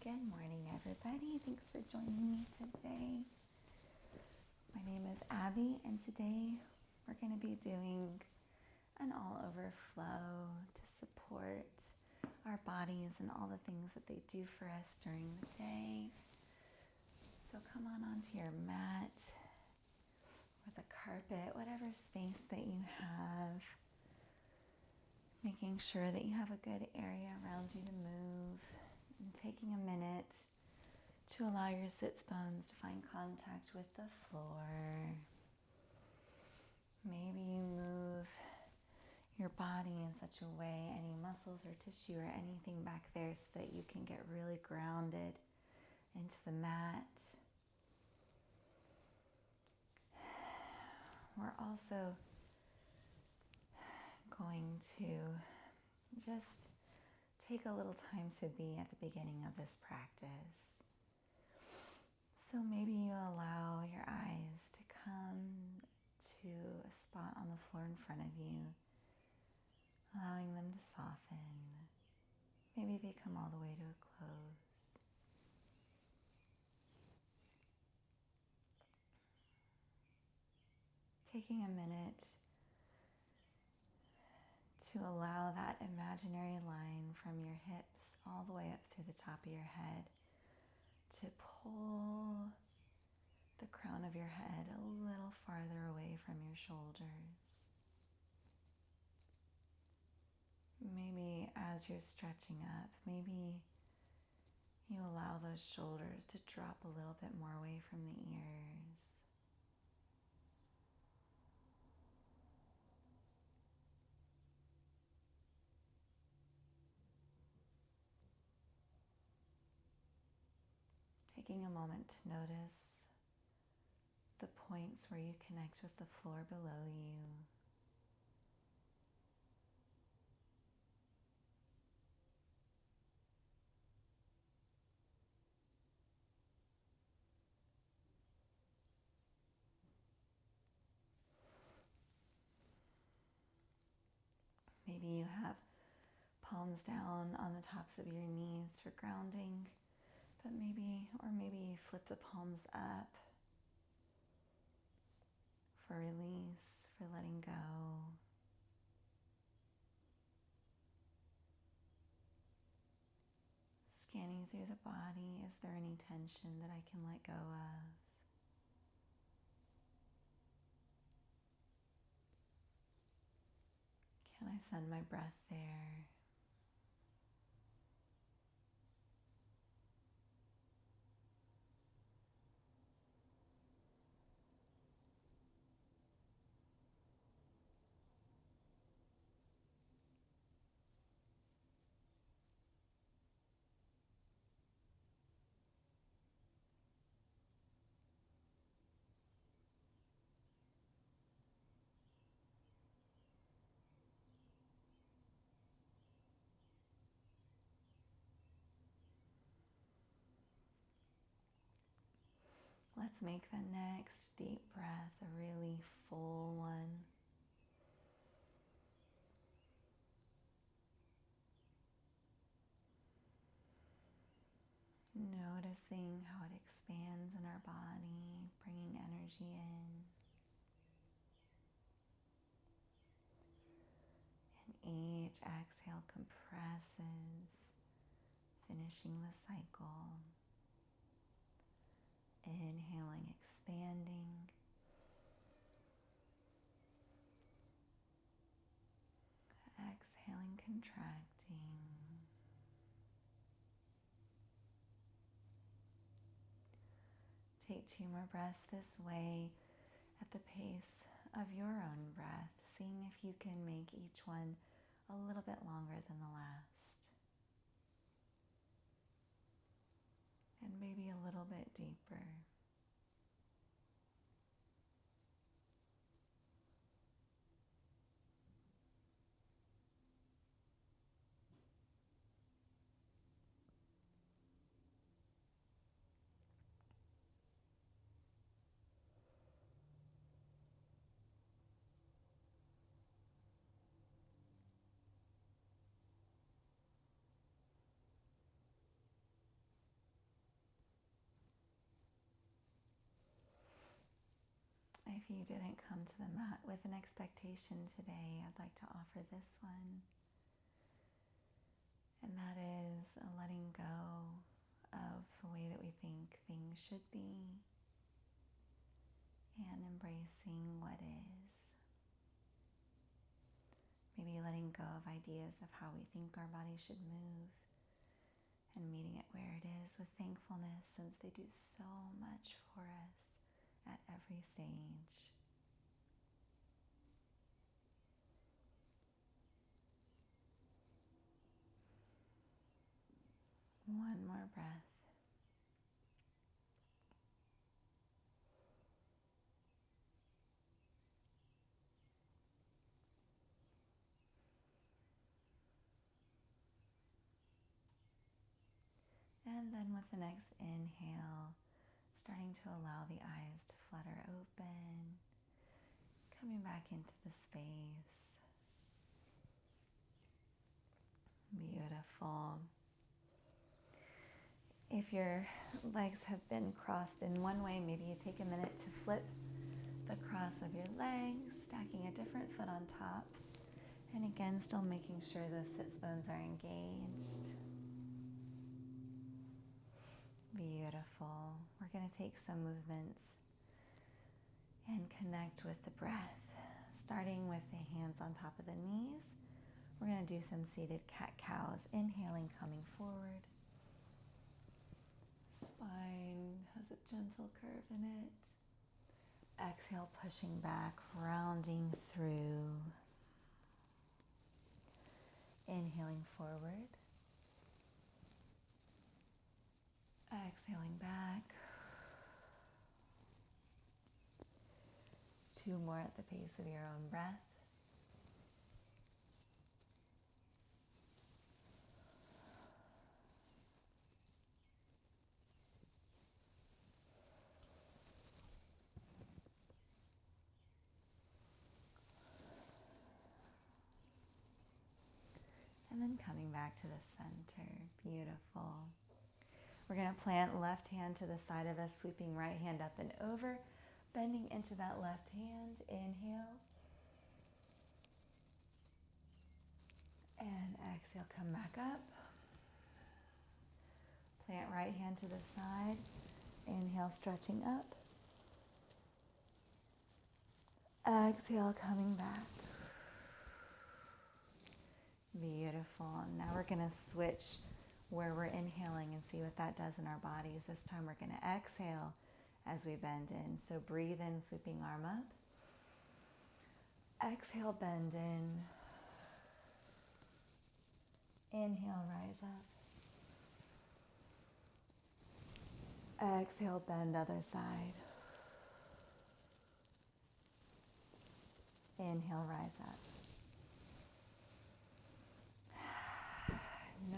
Good morning, everybody. Thanks for joining me today. My name is Abby, and today we're going to be doing an all-over flow to support our bodies and all the things that they do for us during the day. So come on onto your mat or the carpet, whatever space that you have, making sure that you have a good area around you to move. And taking a minute to allow your sits bones to find contact with the floor. Maybe you move your body in such a way, any muscles or tissue or anything back there, so that you can get really grounded into the mat. We're also going to just take a little time to be at the beginning of this practice. So maybe you allow your eyes to come to a spot on the floor in front of you, allowing them to soften. Maybe they come all the way to a close. Taking a minute to allow that imaginary line from your hips all the way up through the top of your head to pull the crown of your head a little farther away from your shoulders. Maybe as you're stretching up, maybe you allow those shoulders to drop a little bit more away from the ears. Taking a moment to notice the points where you connect with the floor below you. Maybe you have palms down on the tops of your knees for grounding, but maybe you flip the palms up for release, for letting go. Scanning through the body, is there any tension that I can let go of? Can I send my breath there? Let's make the next deep breath a really full one. Noticing how it expands in our body, bringing energy in. And each exhale compresses, finishing the cycle. Inhaling, expanding. Exhaling, contracting. Take 2 more breaths this way at the pace of your own breath, seeing if you can make each one a little bit longer than the last. And maybe a little bit deeper. If you didn't come to the mat with an expectation today, I'd like to offer this one. And that is a letting go of the way that we think things should be and embracing what is. Maybe letting go of ideas of how we think our body should move and meeting it where it is with thankfulness, since they do so much for us at every stage. One more breath. And then with the next inhale, starting to allow the eyes to flutter open, coming back into the space. Beautiful. If your legs have been crossed in one way, maybe you take a minute to flip the cross of your legs, stacking a different foot on top. And again, still making sure those sits bones are engaged. Beautiful. We're going to take some movements and connect with the breath. Starting with the hands on top of the knees, we're going to do some seated cat-cows. Inhaling, coming forward. Spine has a gentle curve in it. Exhale, pushing back, rounding through. Inhaling forward. Exhaling back. 2 more at the pace of your own breath. And then coming back to the center. Beautiful. We're going to plant left hand to the side of us, sweeping right hand up and over, bending into that left hand. Inhale. And exhale, come back up. Plant right hand to the side. Inhale, stretching up. Exhale, coming back. Beautiful. Now we're going to switch where we're inhaling and see what that does in our bodies. This time we're going to exhale as we bend in. So breathe in, sweeping arm up. Exhale, bend in. Inhale, rise up. Exhale, bend other side. Inhale, rise up.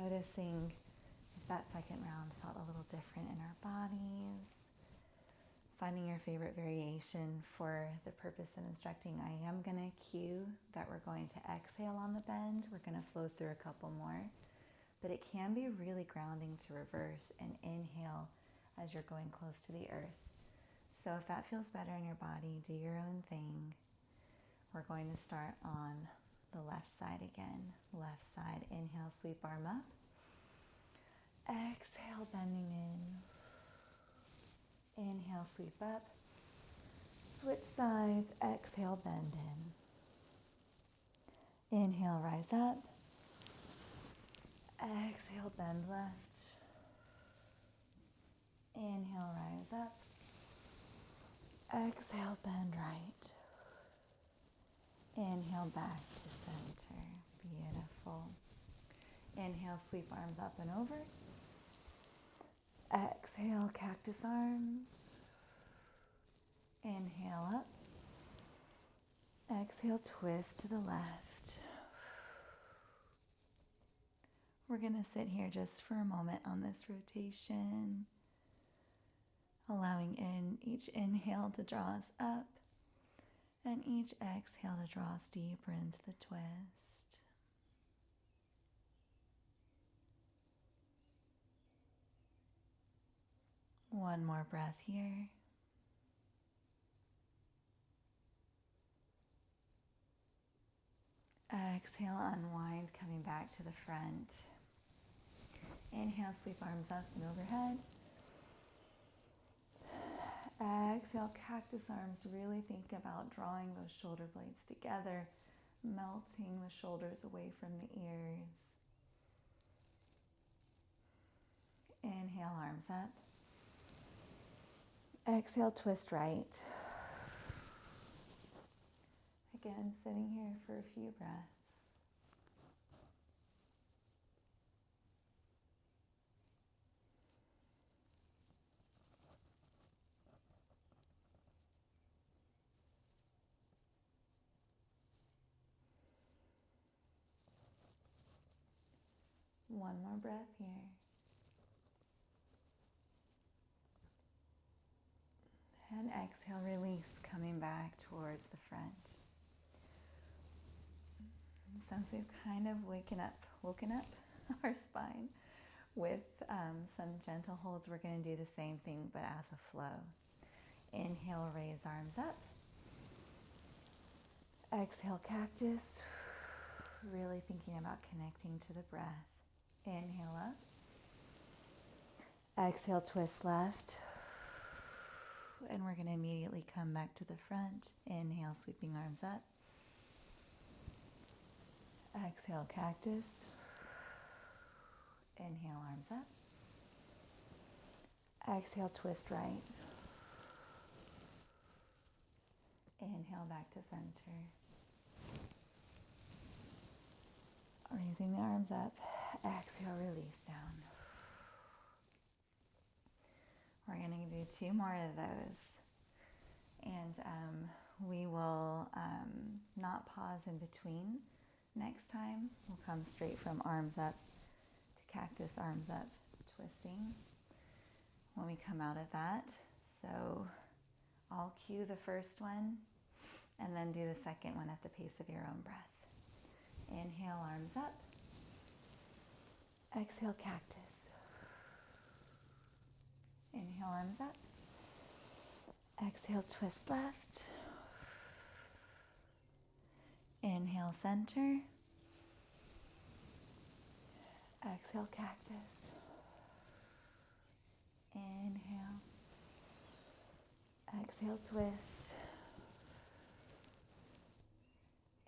Noticing if that second round felt a little different in our bodies. Finding your favorite variation. For the purpose of instructing, I am going to cue that we're going to exhale on the bend. We're going to flow through a couple more. But it can be really grounding to reverse and inhale as you're going close to the earth. So if that feels better in your body, do your own thing. We're going to start on the left side again. Left side, inhale, sweep arm up. Exhale, bending in. Inhale, sweep up. Switch sides, exhale, bend in. Inhale, rise up. Exhale, bend left. Inhale, rise up. Exhale, bend right. Inhale, back to center. Beautiful. Inhale, sweep arms up and over. Exhale, cactus arms. Inhale up. Exhale, twist to the left. We're going to sit here just for a moment on this rotation, allowing in each inhale to draw us up and each exhale to draw us deeper into the twist. One more breath here. Exhale, unwind, coming back to the front. Inhale, sweep arms up and overhead. Exhale, cactus arms. Really think about drawing those shoulder blades together, melting the shoulders away from the ears. Inhale, arms up. Exhale, twist right. Again, sitting here for a few breaths. One more breath here. And exhale, release, coming back towards the front. Since we've kind of woken up our spine with some gentle holds, we're going to do the same thing but as a flow. Inhale, raise arms up. Exhale, cactus. Really thinking about connecting to the breath. Inhale up. Exhale, twist left. And we're going to immediately come back to the front. Inhale, sweeping arms up. Exhale, cactus. Inhale, arms up. Exhale, twist right. Inhale, back to center. Raising the arms up. Exhale, release down. We're going to do 2 more of those. And we will not pause in between. Next time, we'll come straight from arms up to cactus, arms up, twisting when we come out of that. So I'll cue the first one and then do the second one at the pace of your own breath. Inhale, arms up. Exhale, cactus. Inhale, arms up. Exhale, twist left. Inhale, center. Exhale, cactus. Inhale. Exhale, twist.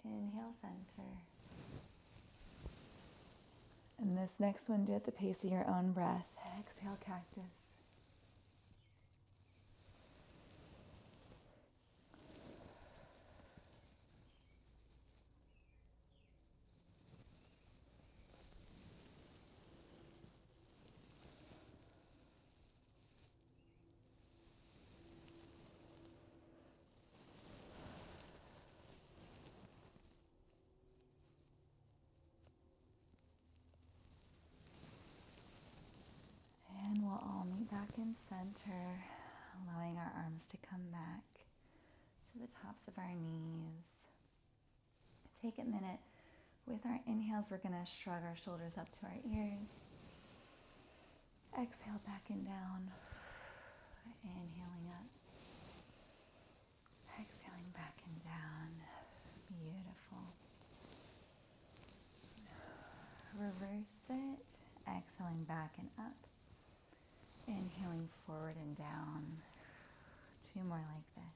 Inhale, center. And this next one, do at the pace of your own breath. Exhale, cactus. And we'll all meet back in center, allowing our arms to come back to the tops of our knees. Take a minute. With our inhales, we're going to shrug our shoulders up to our ears. Exhale, back and down. Inhaling up. Exhaling back and down. Beautiful. Reverse it. Exhaling back and up. Inhaling forward and down. 2 more like this.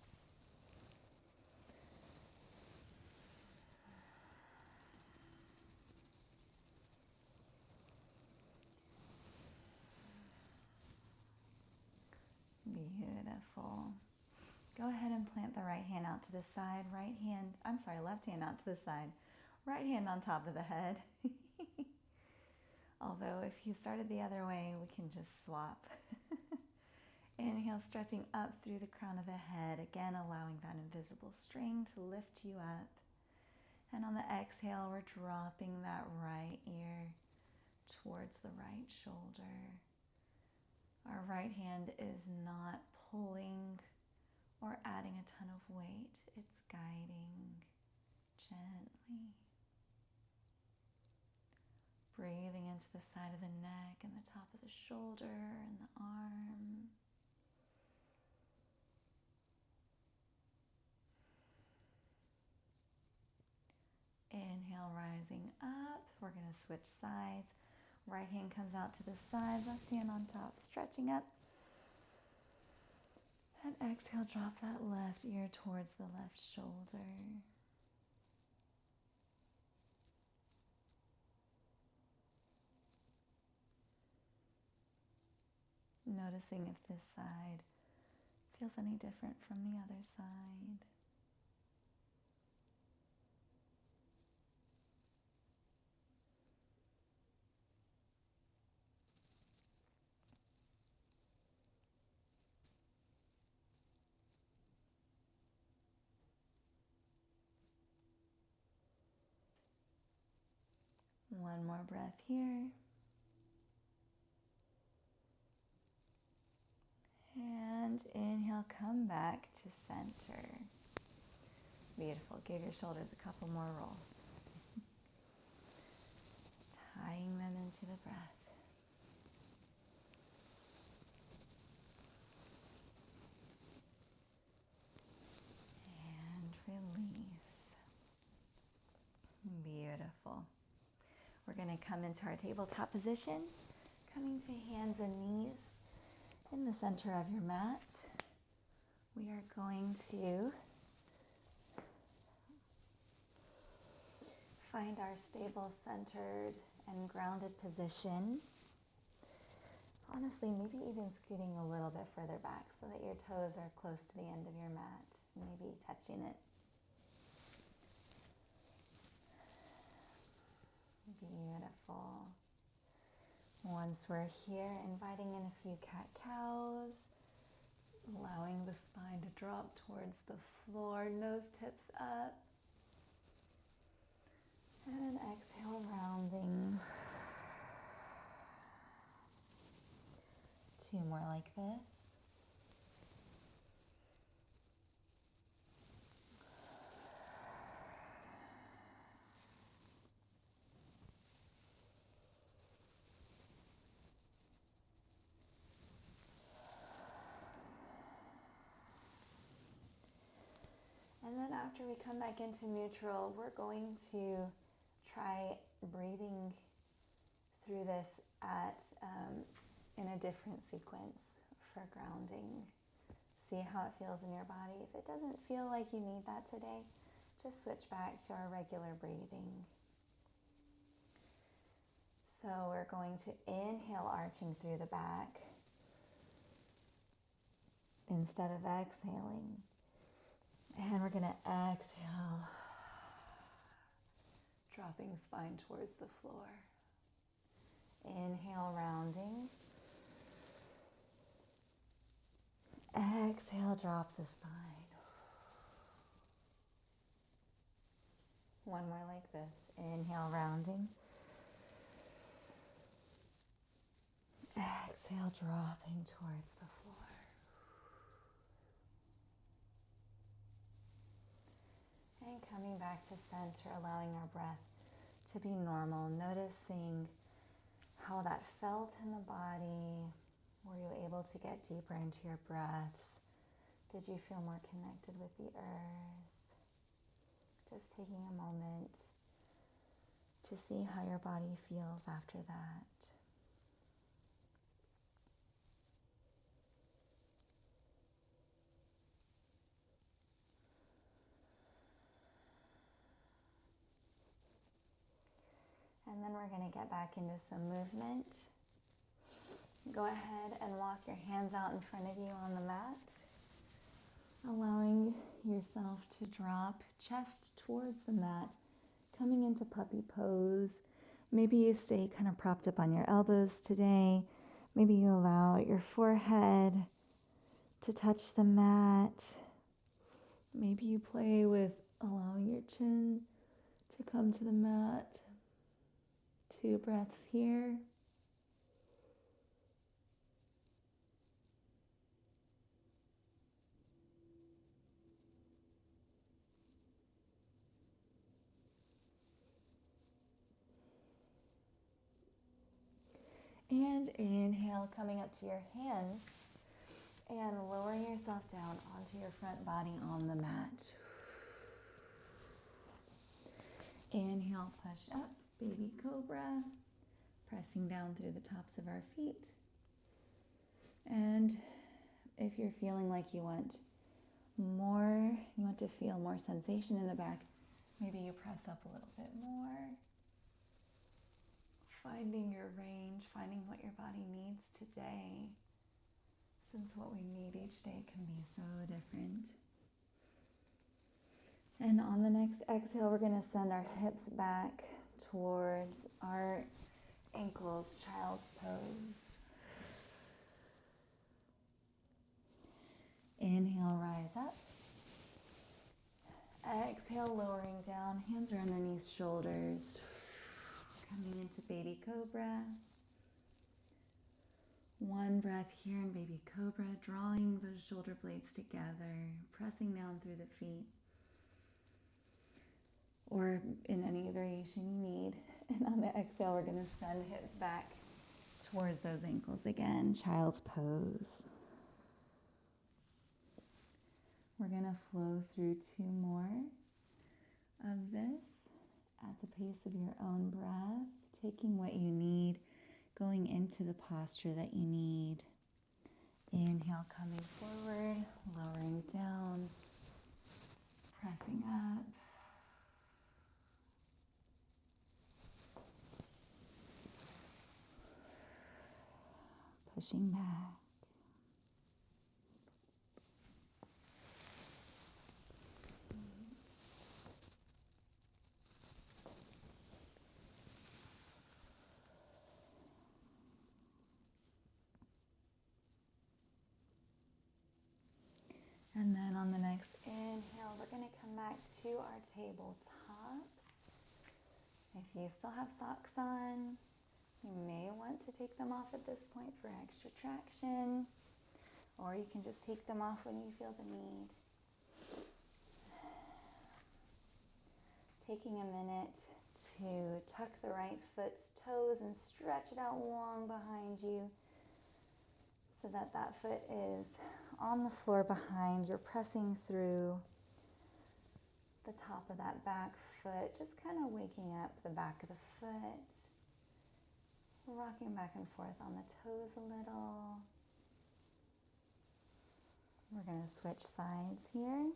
Beautiful. Go ahead and plant the right hand out to the side. Left hand out to the side. Right hand on top of the head. Although if you started the other way, we can just swap. Inhale, stretching up through the crown of the head. Again, allowing that invisible string to lift you up. And on the exhale, we're dropping that right ear towards the right shoulder. Our right hand is not pulling or adding a ton of weight. It's guiding gently. Breathing into the side of the neck and the top of the shoulder and the arm. Inhale, We're going to switch sides. Right hand comes out to the side, left hand on top, stretching up. And exhale, drop that left ear towards the left shoulder. Noticing if this side feels any different from the other side. One more breath here. And inhale, come back to center. Beautiful. Give your shoulders a couple more rolls. Tying them into the breath. And release. Beautiful. We're going to come into our tabletop position, coming to hands and knees in the center of your mat. We are going to find our stable, centered, and grounded position. Honestly, maybe even scooting a little bit further back so that your toes are close to the end of your mat, maybe touching it. Beautiful. Once we're here, inviting in a few cat-cows, allowing the spine to drop towards the floor, nose tips up. And exhale, rounding. 2 more like this. And then after we come back into neutral, we're going to try breathing through this in a different sequence for grounding. See how it feels in your body. If it doesn't feel like you need that today, just switch back to our regular breathing. So we're going to inhale, arching through the back instead of exhaling. And we're going to exhale, dropping spine towards the floor. Inhale, rounding. Exhale, drop the spine. One more like this. Inhale, rounding. Exhale, dropping towards the floor. And coming back to center, allowing our breath to be normal, noticing how that felt in the body. Were you able to get deeper into your breaths? Did you feel more connected with the earth? Just taking a moment to see how your body feels after that. And then we're going to get back into some movement. Go ahead and walk your hands out in front of you on the mat, allowing yourself to drop chest towards the mat, coming into puppy pose. Maybe you stay kind of propped up on your elbows today. Maybe you allow your forehead to touch the mat. Maybe you play with allowing your chin to come to the mat. 2 breaths here. And inhale, coming up to your hands and lowering yourself down onto your front body on the mat. Inhale, push up, Baby cobra, pressing down through the tops of our feet. And if you're feeling like you want to feel more sensation in the back, maybe you press up a little bit more. Finding your range, finding what your body needs today, since what we need each day can be so different. And on the next exhale, we're going to send our hips back towards our ankles, child's pose. Inhale, rise up. Exhale, lowering down. Hands are underneath shoulders. Coming into baby cobra. One breath here in baby cobra, drawing those shoulder blades together, pressing down through the feet, or in any variation you need. And on the exhale, we're going to send hips back towards those ankles again, child's pose. We're going to flow through 2 more of this at the pace of your own breath, taking what you need, going into the posture that you need. Inhale, coming forward, lowering down, pressing up. Pushing back. And then on the next inhale, we're going to come back to our tabletop. If you still have socks on, you may want to take them off at this point for extra traction, or you can just take them off when you feel the need. Taking a minute to tuck the right foot's toes and stretch it out long behind you so that that foot is on the floor behind. You're pressing through the top of that back foot, just kind of waking up the back of the foot, rocking back and forth on the toes a little. We're going to switch sides here.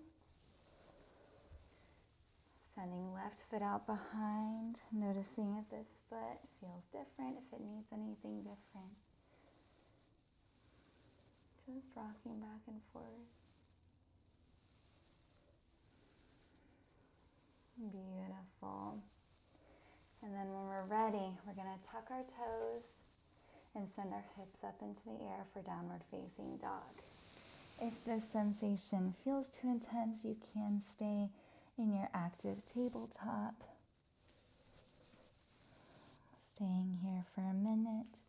Sending left foot out behind, noticing if this foot feels different, if it needs anything different. Just rocking back and forth. Beautiful. And then when we're ready, we're going to tuck our toes and send our hips up into the air for downward facing dog. If this sensation feels too intense, you can stay in your active tabletop. Staying here for a minute.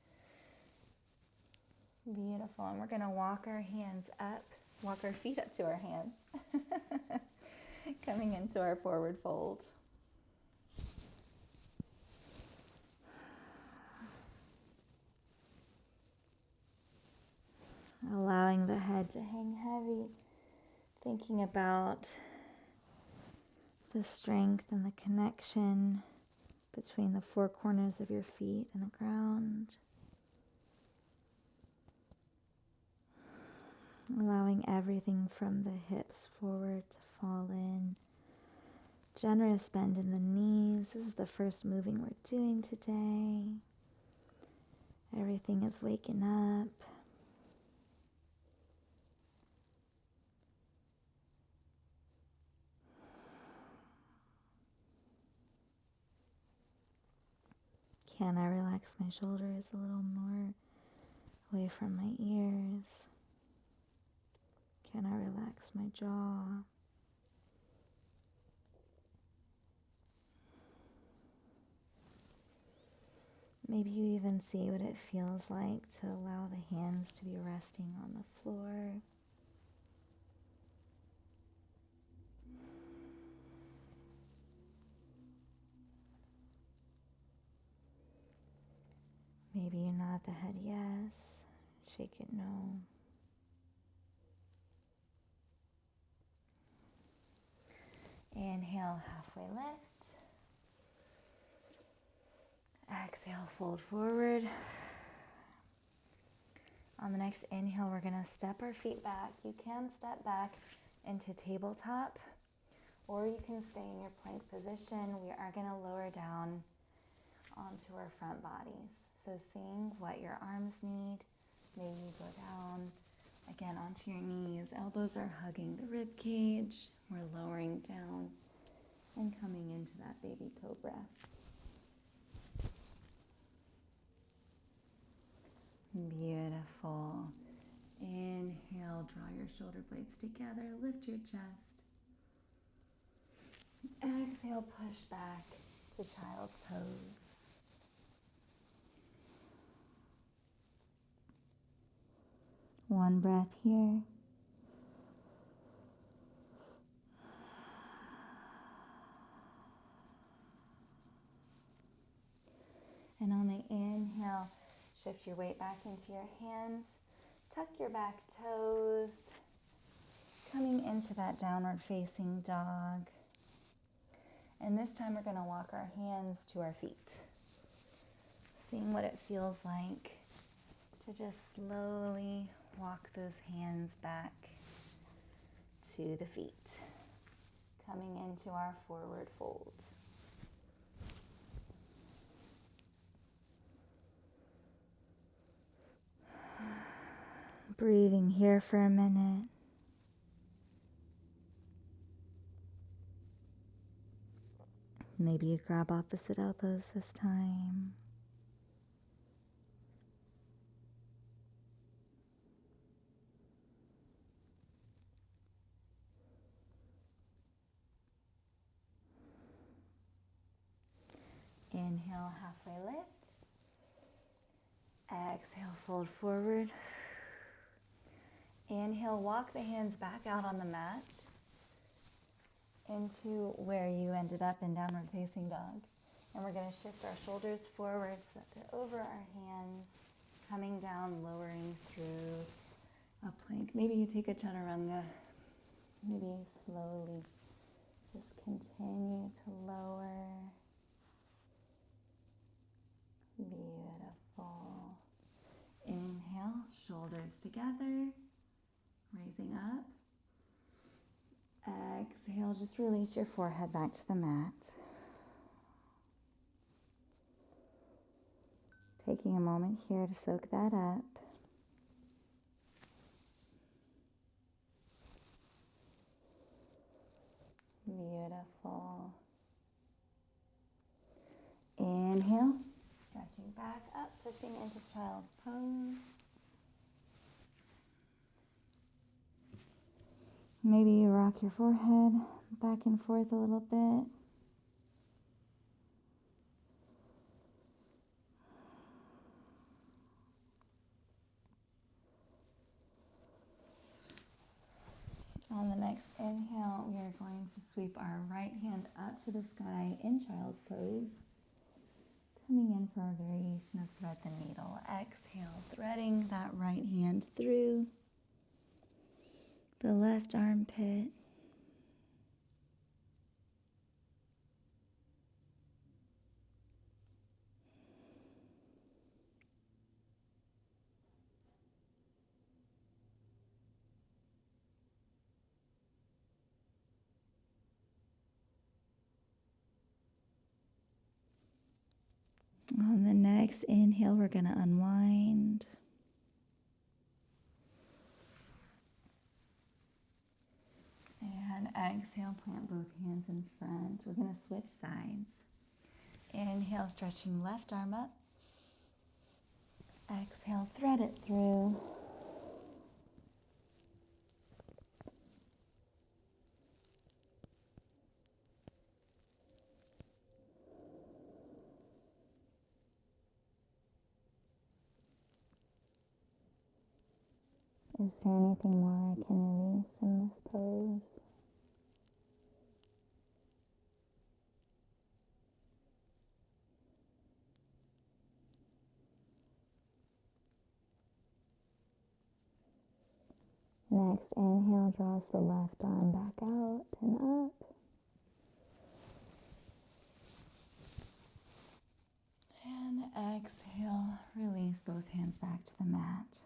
Beautiful. And we're going to walk our hands up, walk our feet up to our hands. Coming into our forward fold. Allowing the head to hang heavy, thinking about the strength and the connection between the 4 corners of your feet and the ground. Allowing everything from the hips forward to fall in. Generous bend in the knees. This is the first moving we're doing today. Everything is waking up. Can I relax my shoulders a little more away from my ears? Can I relax my jaw? Maybe you even see what it feels like to allow the hands to be resting on the floor. Maybe you nod the head yes, shake it no. Inhale, halfway lift. Exhale, fold forward. On the next inhale, we're gonna step our feet back. You can step back into tabletop, or you can stay in your plank position. We are gonna lower down onto our front bodies. So seeing what your arms need, maybe you go down again onto your knees. Elbows are hugging the rib cage. We're lowering down and coming into that baby cobra. Beautiful. Inhale, draw your shoulder blades together, lift your chest. Exhale, push back to child's pose. One breath here. And on the inhale, shift your weight back into your hands. Tuck your back toes. Coming into that downward facing dog. And this time we're going to walk our hands to our feet. Seeing what it feels like to just slowly walk those hands back to the feet. Coming into our forward fold. Breathing here for a minute. Maybe you grab opposite elbows this time. Inhale, halfway lift. Exhale, fold forward. Inhale, walk the hands back out on the mat into where you ended up in downward facing dog. And we're going to shift our shoulders forward so that they're over our hands, coming down, lowering through a plank. Maybe you take a chaturanga. Maybe slowly just continue to lower. Beautiful. Inhale, shoulders together, raising up. Exhale, just release your forehead back to the mat. Taking a moment here to soak that up. Beautiful. Inhale, stretching back up, pushing into child's pose. Maybe you rock your forehead back and forth a little bit. On the next inhale, we are going to sweep our right hand up to the sky in child's pose. Coming in for our variation of thread the needle. Exhale, threading that right hand through the left armpit. On the next inhale, we're going to unwind. And exhale, plant both hands in front. We're going to switch sides. Inhale, stretching left arm up. Exhale, thread it through. Is there anything more I can release in this pose? Next inhale, draws the left arm back out and up. exhale, release both hands back to the mat.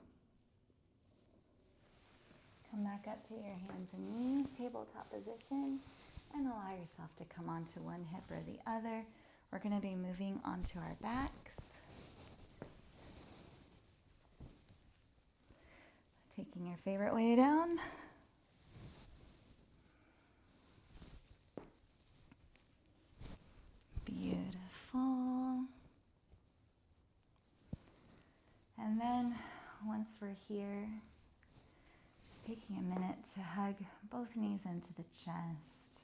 Come back up to your hands and knees, tabletop position, and allow yourself to come onto one hip or the other. We're going to be moving onto our backs. Taking your favorite way down. Beautiful. And then once we're here, just taking a minute to hug both knees into the chest.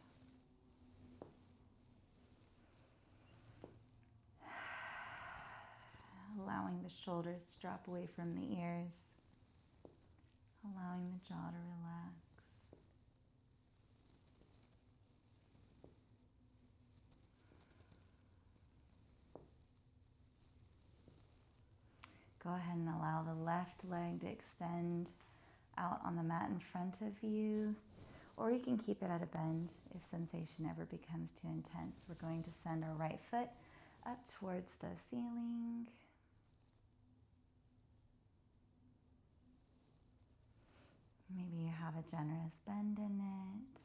Allowing the shoulders to drop away from the ears. Allowing the jaw to relax. Go ahead and allow the left leg to extend out on the mat in front of you, or you can keep it at a bend if sensation ever becomes too intense. We're going to send our right foot up towards the ceiling. Maybe you have a generous bend in it.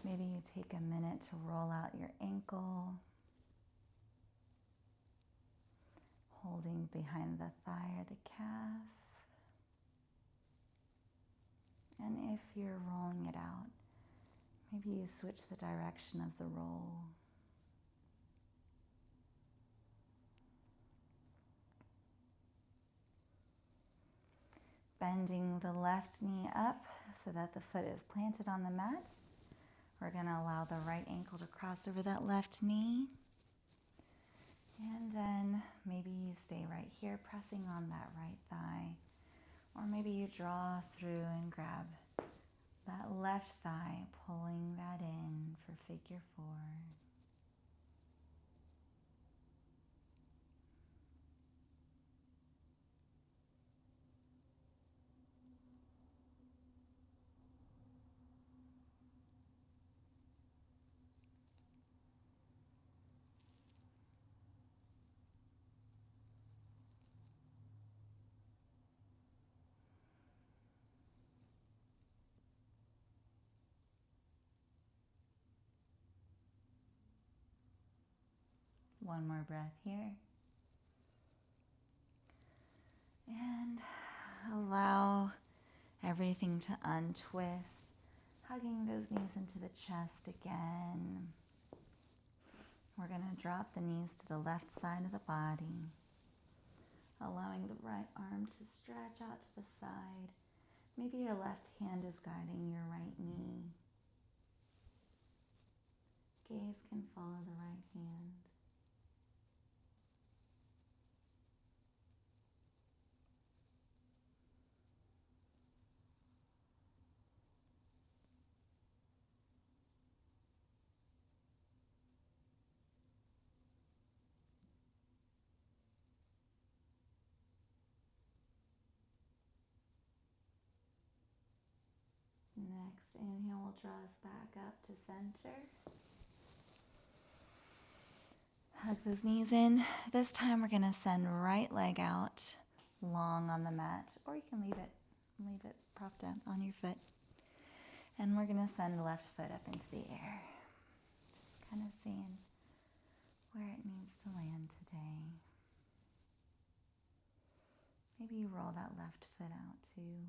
Maybe you take a minute to roll out your ankle, holding behind the thigh or the calf. And if you're rolling it out, maybe you switch the direction of the roll. Bending the left knee up so that the foot is planted on the mat. We're going to allow the right ankle to cross over that left knee. And then maybe you stay right here, pressing on that right thigh. Or maybe you draw through and grab that left thigh, pulling that in for figure 4. One more breath here. And allow everything to untwist, hugging those knees into the chest again. We're going to drop the knees to the left side of the body, allowing the right arm to stretch out to the side. Maybe your left hand is guiding your right knee. Gaze can follow the right hand. Next inhale will draw us back up to center. Hug those knees in. This time we're going to send right leg out long on the mat, or you can leave it propped up on your foot. And we're going to send the left foot up into the air. Just kind of seeing where it needs to land today. Maybe you roll that left foot out too.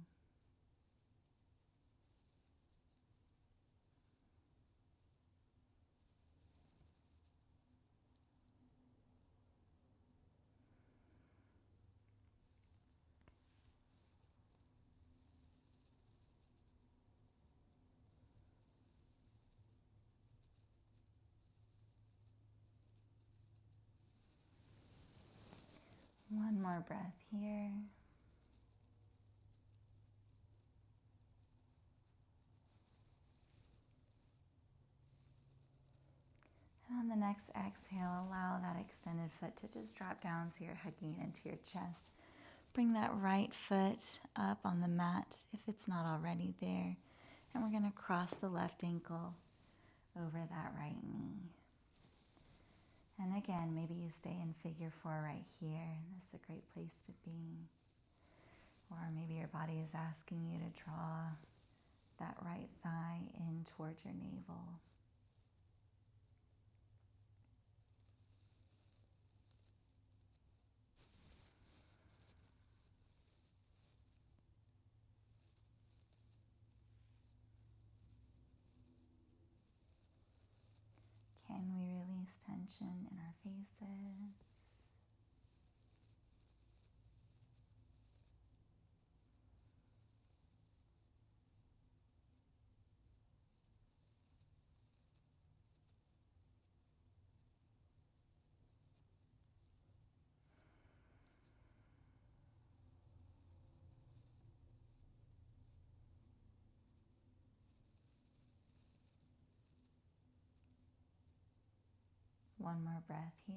One more breath here. And on the next exhale, allow that extended foot to just drop down so you're hugging it into your chest. Bring that right foot up on the mat if it's not already there. And we're going to cross the left ankle over that right knee. And again, maybe you stay in figure four right here. This is a great place to be. Or maybe your body is asking you to draw that right thigh in towards your navel. Can we release tension in our faces? One more breath here.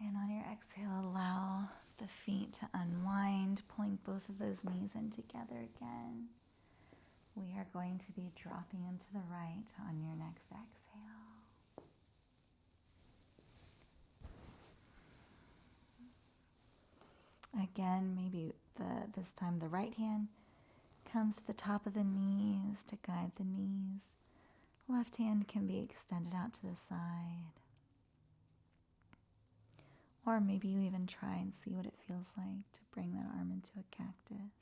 And on your exhale, allow the feet to unwind, pulling both of those knees in together again. We are going to be dropping them to the right on your next exhale. Again, maybe this time the right hand comes to the top of the knees to guide the knees. Left hand can be extended out to the side. Or maybe you even try and see what it feels like to bring that arm into a cactus.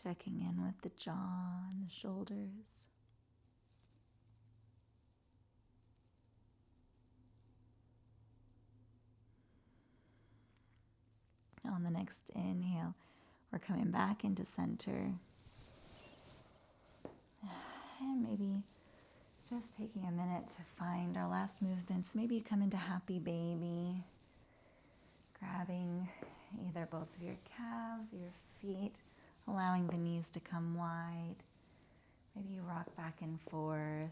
Checking in with the jaw and the shoulders. On the next inhale, we're coming back into center. And maybe just taking a minute to find our last movements. Maybe you come into happy baby, grabbing either both of your calves or your feet, allowing the knees to come wide. Maybe you rock back and forth,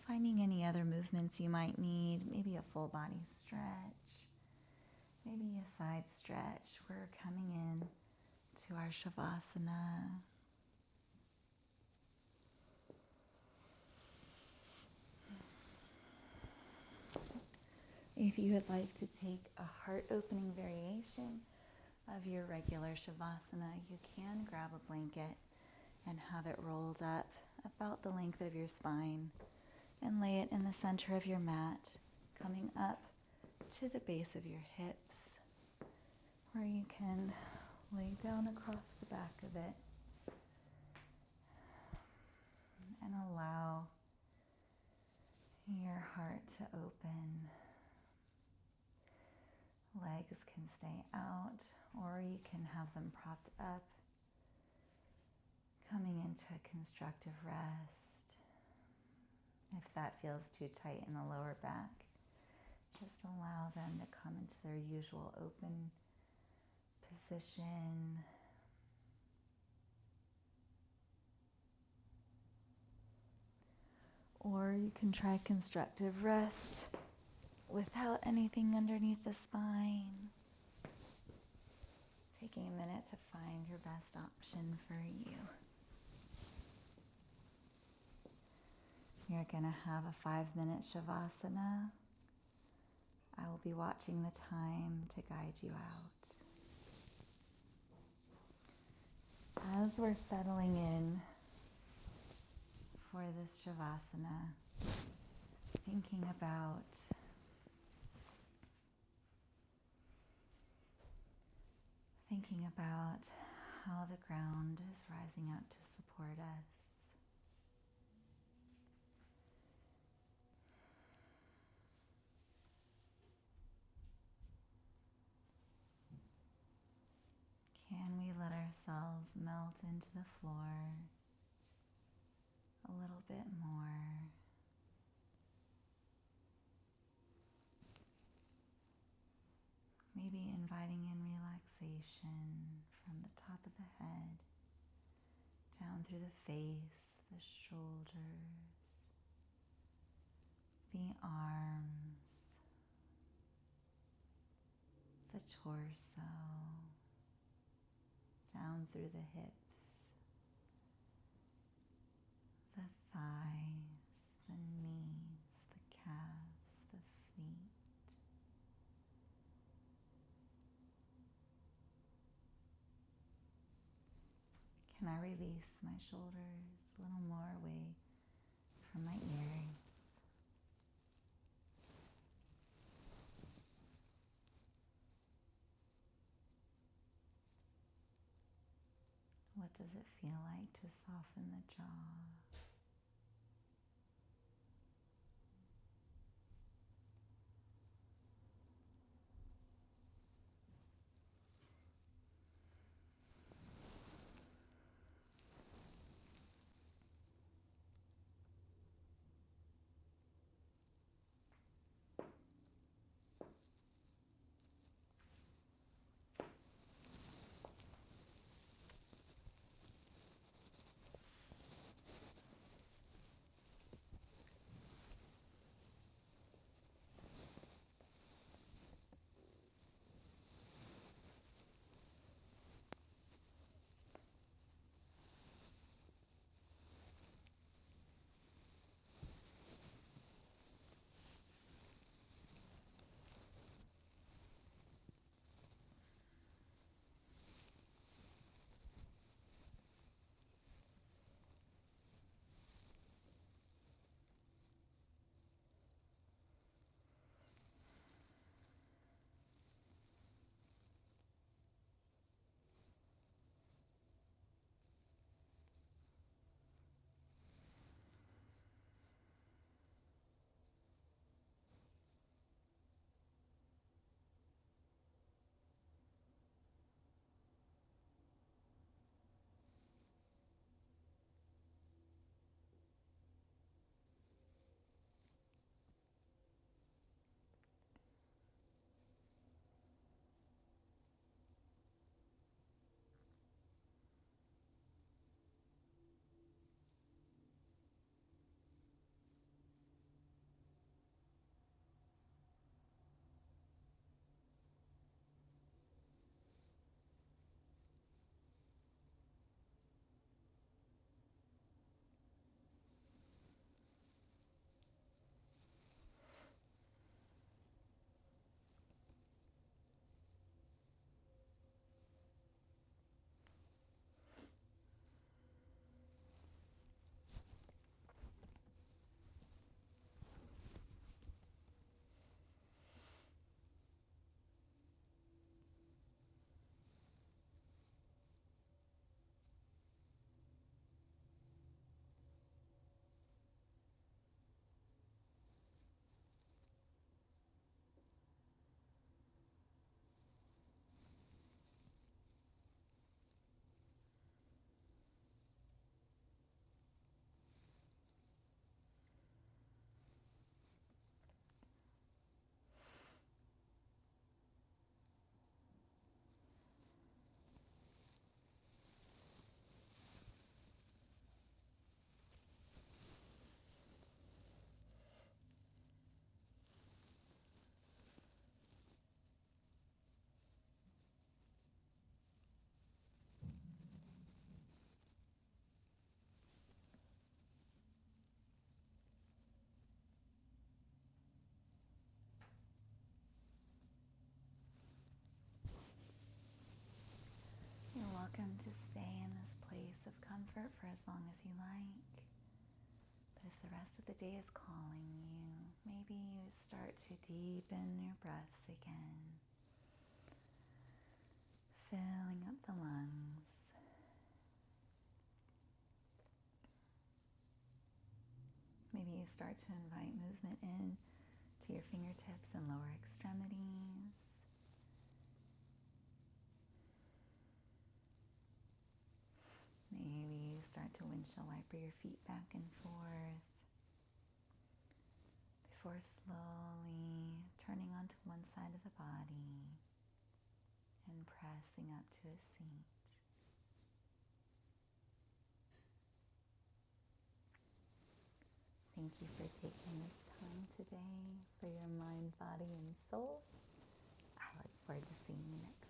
finding any other movements you might need, maybe a full body stretch, maybe a side stretch. We're coming in to our Shavasana. If you would like to take a heart-opening variation of your regular Shavasana, you can grab a blanket and have it rolled up about the length of your spine and lay it in the center of your mat, coming up to the base of your hips, where you can lay down across the back of it and allow your heart to open. Legs can stay out, or you can have them propped up, coming into a constructive rest. If that feels too tight in the lower back, just allow them to come into their usual open position. Or you can try constructive rest without anything underneath the spine. Taking a minute to find your best option for you. You're going to have a 5-minute Shavasana. I will be watching the time to guide you out. As we're settling in for this Shavasana, thinking about how the ground is rising up to support us. cells melt into the floor a little bit more. Maybe inviting in relaxation from the top of the head, down through the face, the shoulders, the arms, the torso, down through the hips, the thighs, the knees, the calves, the feet. Can I release my shoulders a little more away from my ears? What does it feel like to soften the jaw? You're welcome to stay in this place of comfort for as long as you like. But if the rest of the day is calling you, maybe you start to deepen your breaths again, filling up the lungs. Maybe you start to invite movement in to your fingertips and lower extremities. windshield wiper your feet back and forth before slowly turning onto one side of the body and pressing up to a seat. Thank you for taking this time today for your mind, body, and soul. I look forward to seeing you next